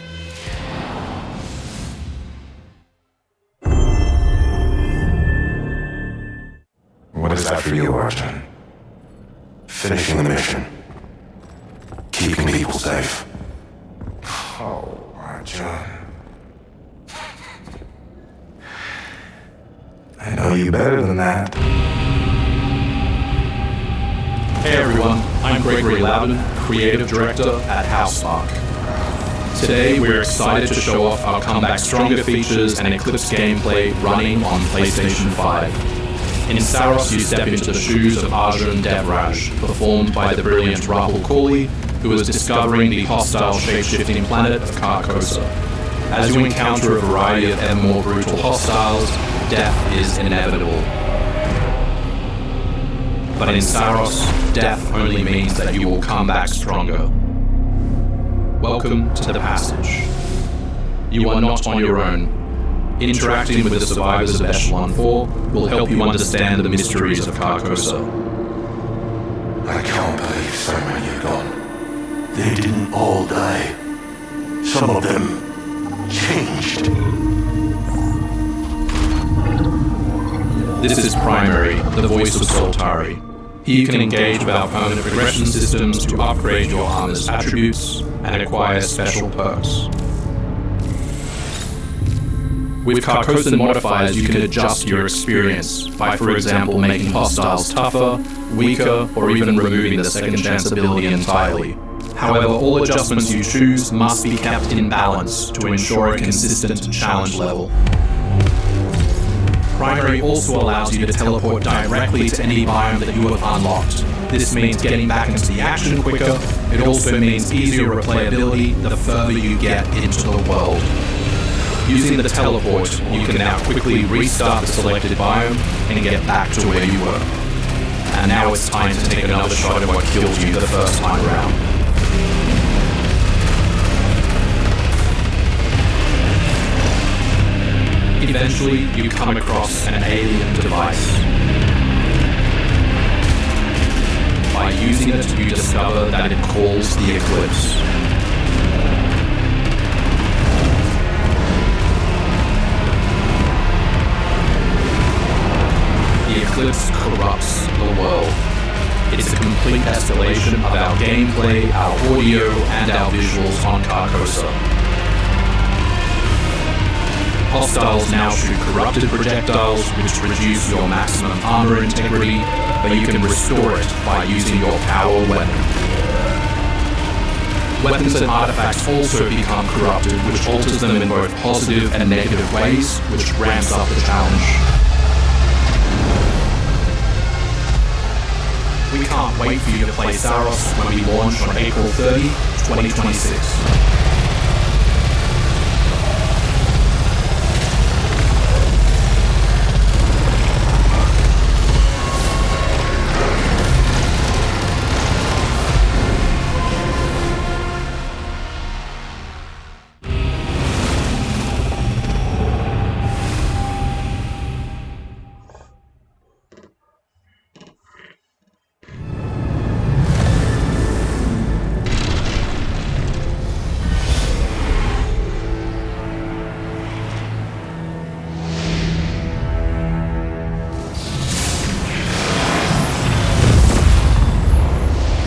What is that for you, Archon? Finishing the mission. Keeping people safe. Oh, Archon. I know you better than that. Hey everyone, I'm Gregory Loudon, Creative Director at Housemarque. Today we're excited to show off our Comeback Stronger features and Eclipse gameplay running on PlayStation 5. In Saros you step into the shoes of Arjun Devraj, performed by the brilliant Rahul Kohli, who is discovering the hostile shape-shifting planet of Carcosa. As you encounter a variety of ever more brutal hostiles, death is inevitable. But in Saros, death only means that you will come back stronger. Welcome to the passage. You are not on your own. Interacting with the survivors of Echelon 4 will help you understand the mysteries of Carcosa. I can't believe so many are gone. They didn't all die. Some of them changed. This is Primary, the voice of Soltari. Here you can engage with our permanent progression systems to upgrade your armor's attributes and acquire special perks. With Carcosan modifiers, you can adjust your experience by, for example, making hostiles tougher, weaker, or even removing the second chance ability entirely. However, all adjustments you choose must be kept in balance to ensure a consistent challenge level. Primary also allows you to teleport directly to any biome that you have unlocked. This means getting back into the action quicker. It also means easier replayability the further you get into the world. Using the teleport, you can now quickly restart the selected biome and get back to where you were. And now it's time to take another shot at what killed you the first time around. Eventually, you come across an alien device. By using it, you discover that it calls the Eclipse. The Eclipse corrupts the world. It's a complete escalation of our gameplay, our audio, and our visuals on Carcosa. Hostiles now shoot corrupted projectiles, which reduce your maximum armor integrity, but you can restore it by using your power weapon. Weapons and artifacts also become corrupted, which alters them in both positive and negative ways, which ramps up the challenge. We can't wait for you to play Saros when we launch on April 30, 2026.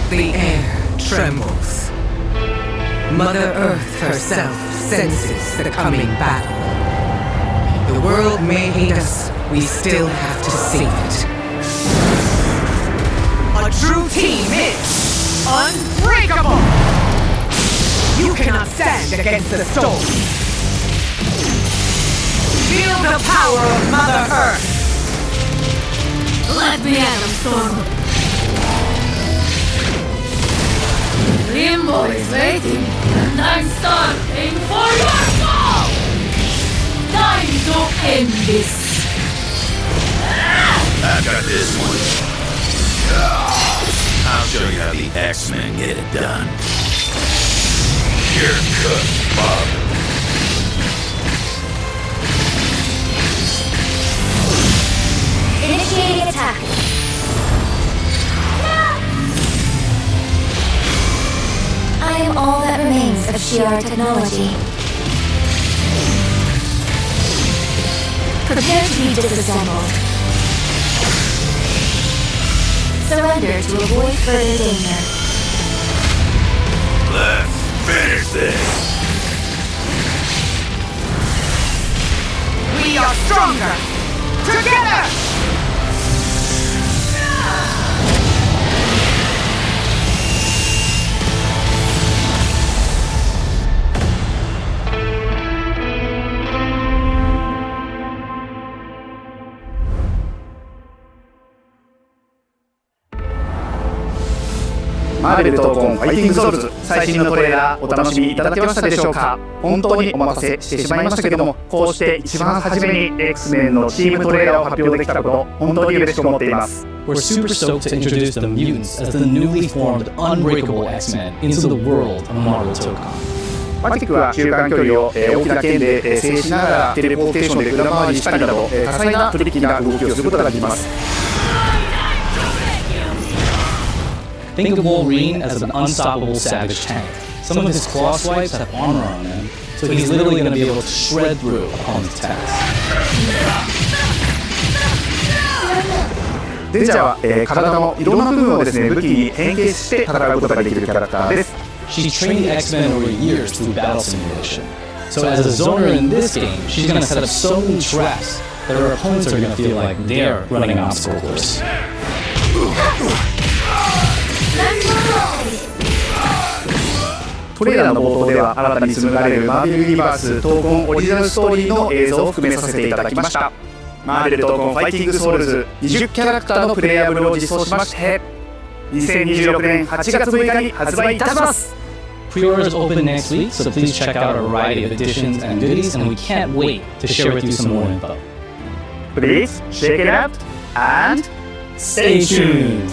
The air trembles. Mother Earth herself senses the coming battle. The world may hate us, we still have to save it. A true team is unbreakable! You cannot stand against the storm. Feel the power of Mother Earth! Let me at him, Storm. Limbo is waiting, and I'm starting for your fall! Time to end this! I've got this one. I'll show you how the X-Men get it done. You're cooked, Bob. Initiating attack. I am all that remains of Shi'ar technology. Prepare to be disassembled. Surrender to avoid further danger. Let's finish this. We are stronger! Together!マーベル闘魂ファイティングソウルズ最新のトレーラーお楽しみいただけましたでしょうか。本当にお待たせしてしまいましたけども、こうして一番初めに X-Men のチームトレーラーを発表できたこと本当に嬉しく思っています。 We're super stoked to introduce the mutants as the newly formed unbreakable X-Men into the world of Marvel Tokon. マティックは中間距離を大きな剣で制しながらテレポーテーションで裏回りしたりなど多彩なトリッキーな動きをすることができます。 Think of Wolverine as an unstoppable savage tank. Some of his claw swipes have armor on them, so he's literally going to be able to shred through opponents' attacks. デンジャーは、体のいろんな部分をですね武器に変形して戦うことができるキャラクターです。 She's trained the X-Men over years through battle simulation. So as a zoner in this game, she's going to set up so many traps that her opponents are going to feel like they're running an obstacle course. トレーラーの冒頭では新たに紡がれるマーベルユニバース闘魂オリジナルストーリーの映像を含めさせていただきました。マーベル闘魂ファイティングソウルズ20キャラクターのプレイヤブルを実装しまして2026年8月6日に発売いたします。 Pre-orders open next week, so please check out a variety of editions and goodies, and we can't wait to share with you some more info. Please check it out and stay tuned!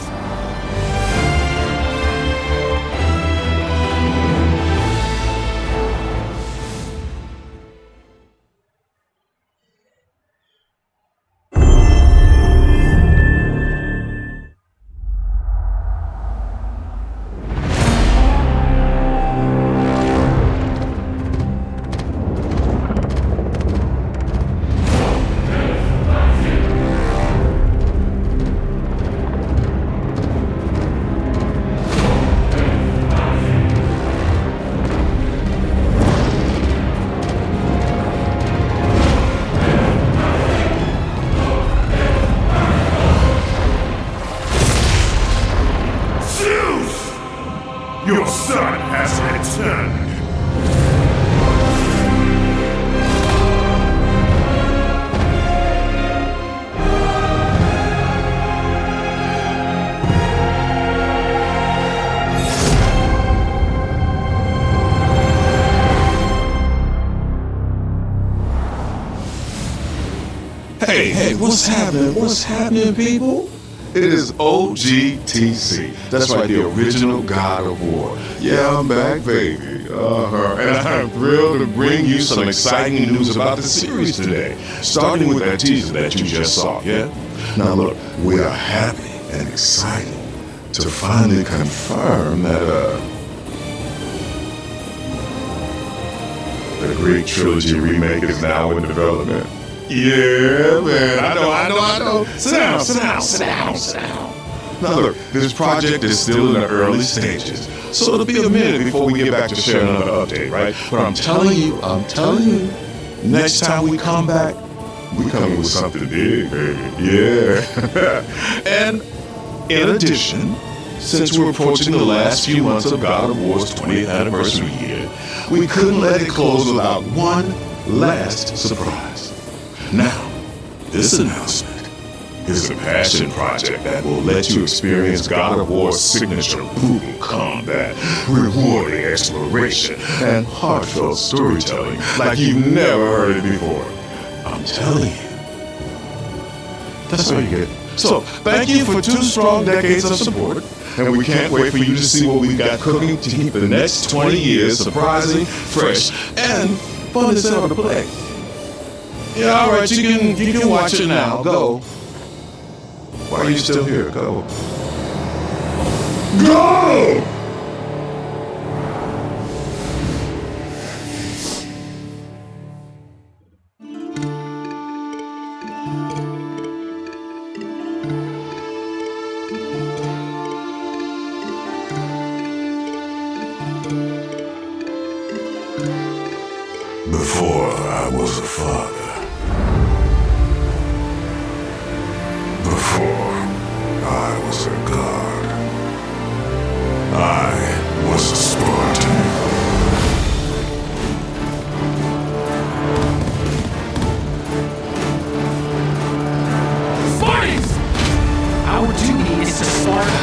Your son has returned. Hey, what's happening? What's happening, people? It is OGTC. That's right, the original God of War. Yeah, I'm back, baby. And I'm thrilled to bring you some exciting news about the series today, starting with that teaser that you just saw, yeah? Now look, we are happy and excited to finally confirm that, the Greek trilogy remake is now in development. Yeah, man, I know. Sit down. Now look, this project is still in the early stages, so it'll be a minute before we get back to sharing another update, right? But I'm telling you, next time we come back, we coming with something big, baby. Yeah. And in addition, since we're approaching the last few months of God of War's 20th anniversary year, we couldn't let it close without one last surprise. Now, this announcement is a passion project that will let you experience God of War's signature brutal combat, rewarding exploration, and heartfelt storytelling like you've never heard it before. I'm telling you. That's all you get. So, thank you for 2 strong decades of support, and we can't wait for you to see what we've got cooking to keep the next 20 years surprising, fresh, and fun as ever to play. Yeah, all right, you can watch it now. Go. Why are you still here? Go. Go! Before I was a father. Before I was a god. I was a Spartan. Spartans! Our duty is to Sparta.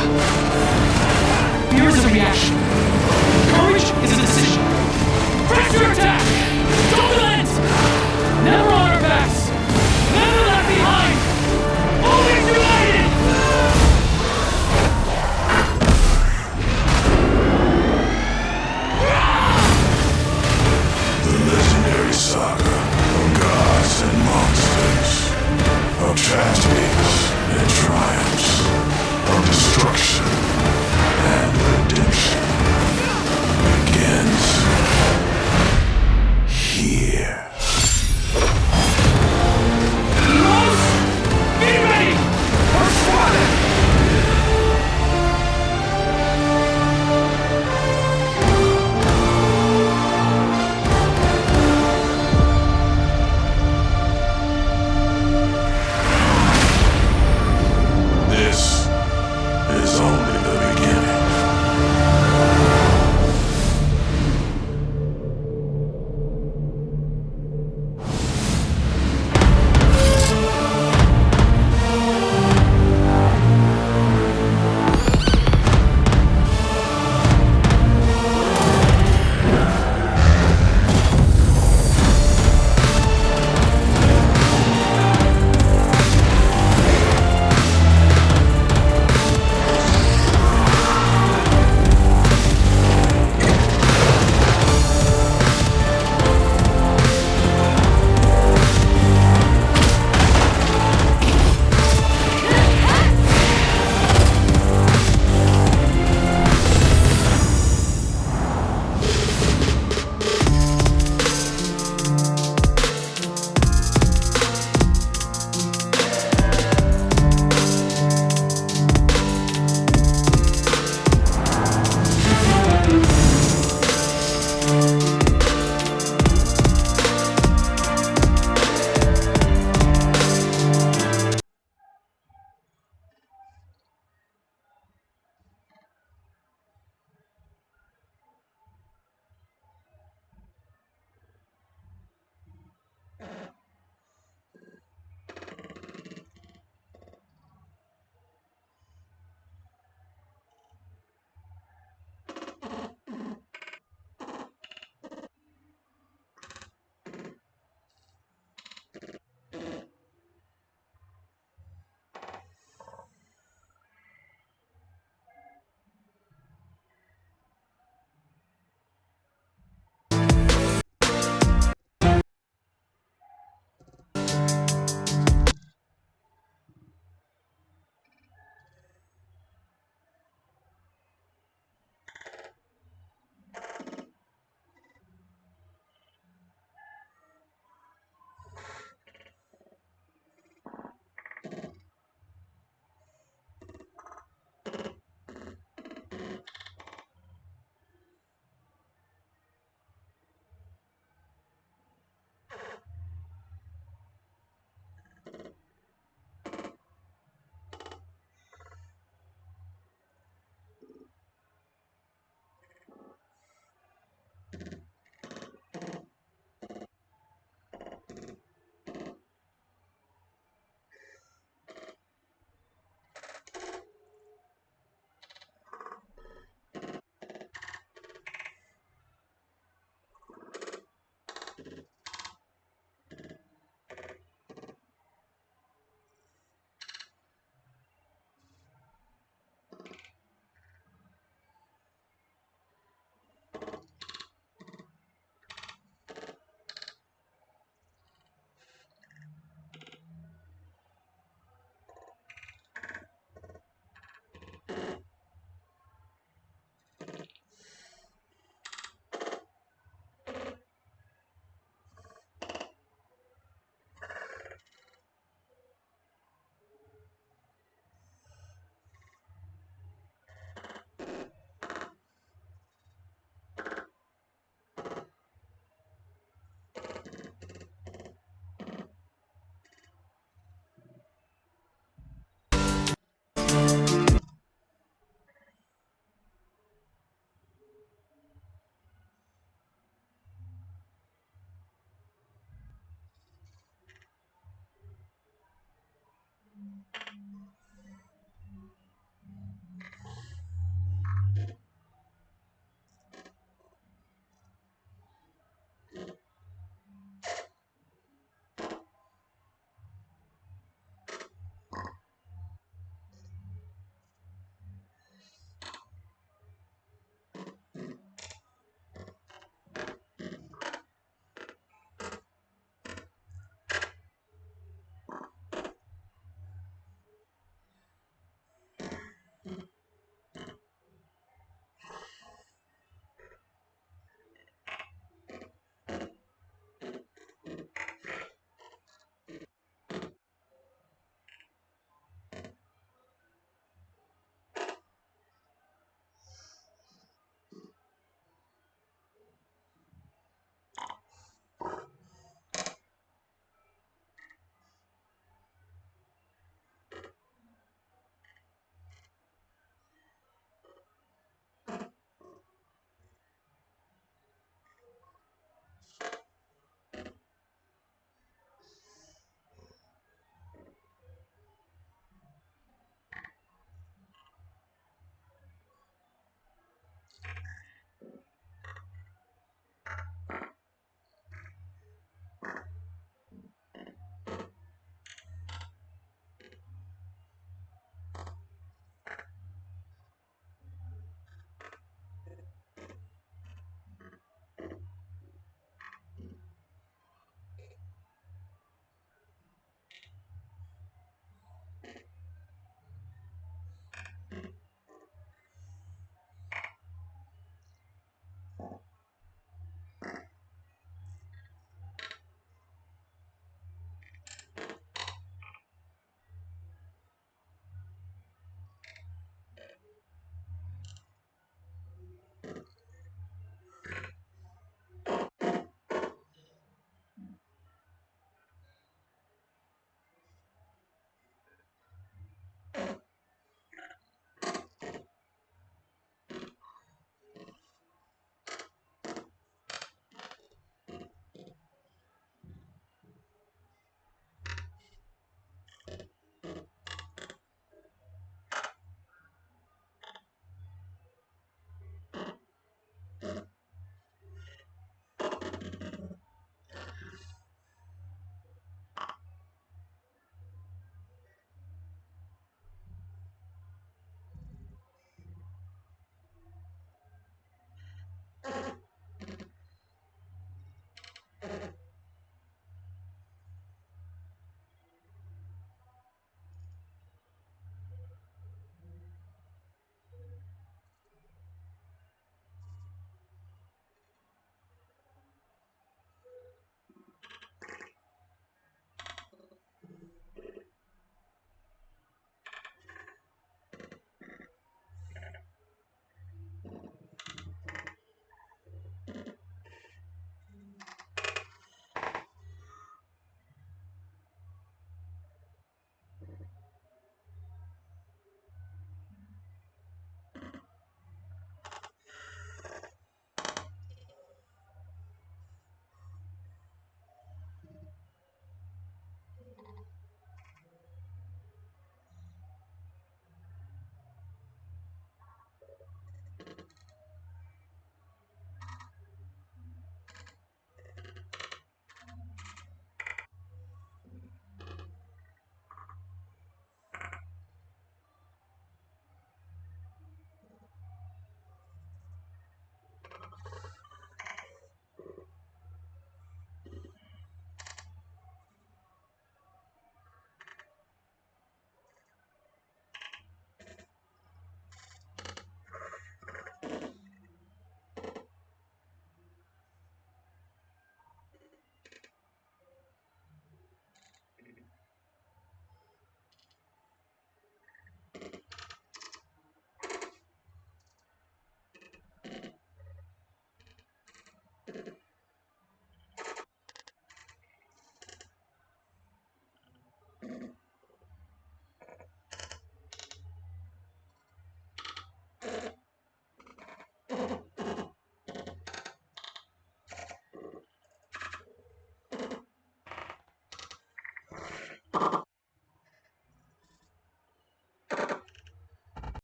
Fear is a reaction. Courage is a decision. Press your attack! Don't relent! Never on our backs! Never left behind! Always united!